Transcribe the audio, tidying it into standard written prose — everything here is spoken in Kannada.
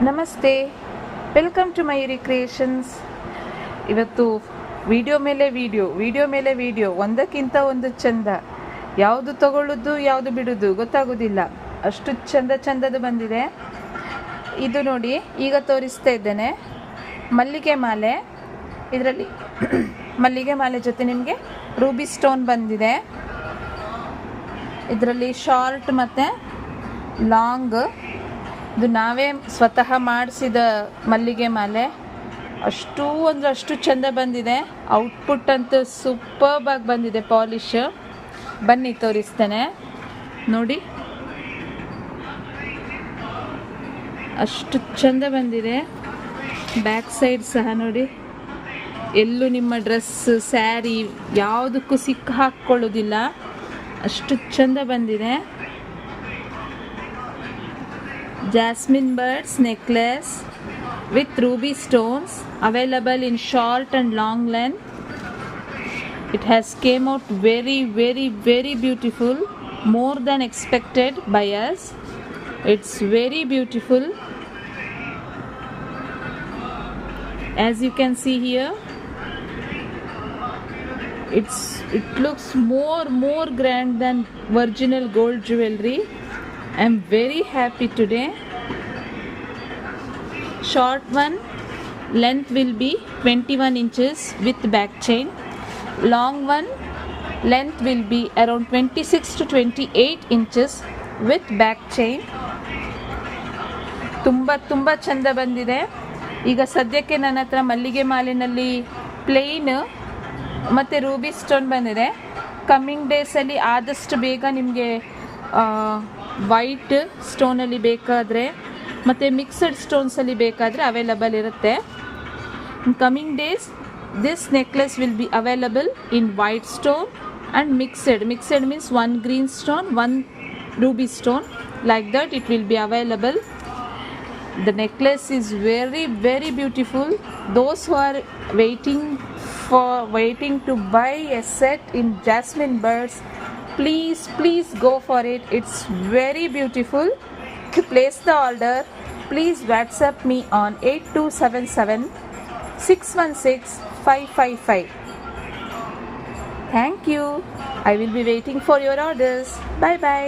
ನಮಸ್ತೆ, ವೆಲ್ಕಮ್ ಟು ಮಯೂರಿ ಕ್ರಿಯೇಷನ್ಸ್. ಇವತ್ತು ವಿಡಿಯೋ ಮೇಲೆ ವಿಡಿಯೋ ಒಂದಕ್ಕಿಂತ ಒಂದು ಚಂದ. ಯಾವುದು ತಗೊಳ್ಳೋದು ಯಾವುದು ಬಿಡೋದು ಗೊತ್ತಾಗೋದಿಲ್ಲ, ಅಷ್ಟು ಚಂದದ ಬಂದಿದೆ. ಇದು ನೋಡಿ, ಈಗ ತೋರಿಸ್ತಾ ಇದ್ದೇನೆ ಮಲ್ಲಿಗೆ ಮಾಲೆ. ಇದರಲ್ಲಿ ಮಲ್ಲಿಗೆ ಮಾಲೆ ಜೊತೆ ನಿಮಗೆ ರೂಬಿ ಸ್ಟೋನ್ ಬಂದಿದೆ. ಇದರಲ್ಲಿ ಶಾರ್ಟ್ ಮತ್ತು ಲಾಂಗ್. ಇದು ನಾವೇ ಸ್ವತಃ ಮಾಡಿಸಿದ ಮಲ್ಲಿಗೆ ಮಾಲೆ. ಅಷ್ಟು ಚೆಂದ ಬಂದಿದೆ. ಔಟ್ಪುಟ್ ಅಂತೂ ಸೂಪರ್ಬ್ ಆಗಿ ಬಂದಿದೆ, ಪಾಲಿಶ್. ಬನ್ನಿ ತೋರಿಸ್ತೇನೆ ನೋಡಿ, ಅಷ್ಟು ಚೆಂದ ಬಂದಿದೆ. ಬ್ಯಾಕ್ ಸೈಡ್ ಸಹ ನೋಡಿ, ಎಲ್ಲೂ ನಿಮ್ಮ ಡ್ರೆಸ್, ಸ್ಯಾರಿ ಯಾವುದಕ್ಕೂ ಸಿಕ್ಕ ಹಾಕ್ಕೊಳ್ಳೋದಿಲ್ಲ, ಅಷ್ಟು ಚೆಂದ ಬಂದಿದೆ. Jasmine birds necklace with ruby stones, available in short and long length. It has came out very beautiful, more than expected by us. It's very beautiful. As you can see here, it looks more grand than original gold jewelry. I'm very happy today. Short one, length will be 21 inches with back chain. Long one, length will be around 26 to 28 inches with back chain. ತುಂಬ ಚಂದ ಬಂದಿದೆ. ಈಗ ಸದ್ಯಕ್ಕೆ ನನ್ನ ಹತ್ರ ಮಲ್ಲಿಗೆ ಮಾಲಿನಲ್ಲಿ ಪ್ಲೇನ್ ಮತ್ತು ರೂಬಿ ಸ್ಟೋನ್ ಬಂದಿದೆ. ಕಮ್ಮಿಂಗ್ ಡೇಸಲ್ಲಿ ಆದಷ್ಟು ಬೇಗ ನಿಮಗೆ ವೈಟ್ ಸ್ಟೋನಲ್ಲಿ ಬೇಕಾದರೆ ಮತ್ತು ಮಿಕ್ಸಡ್ ಸ್ಟೋನ್ಸಲ್ಲಿ ಬೇಕಾದರೆ ಅವೈಲಬಲ್ ಇರುತ್ತೆ. In coming days this necklace will be available in white stone and mixed means one green stone, one Ruby stone, like that it will be available. The necklace is very beautiful. Those who are waiting to buy a set in Jasmine birds, please go for it. It's very beautiful. To place the order, please WhatsApp me on 8277 616 555. Thank you. I will be waiting for your orders. Bye.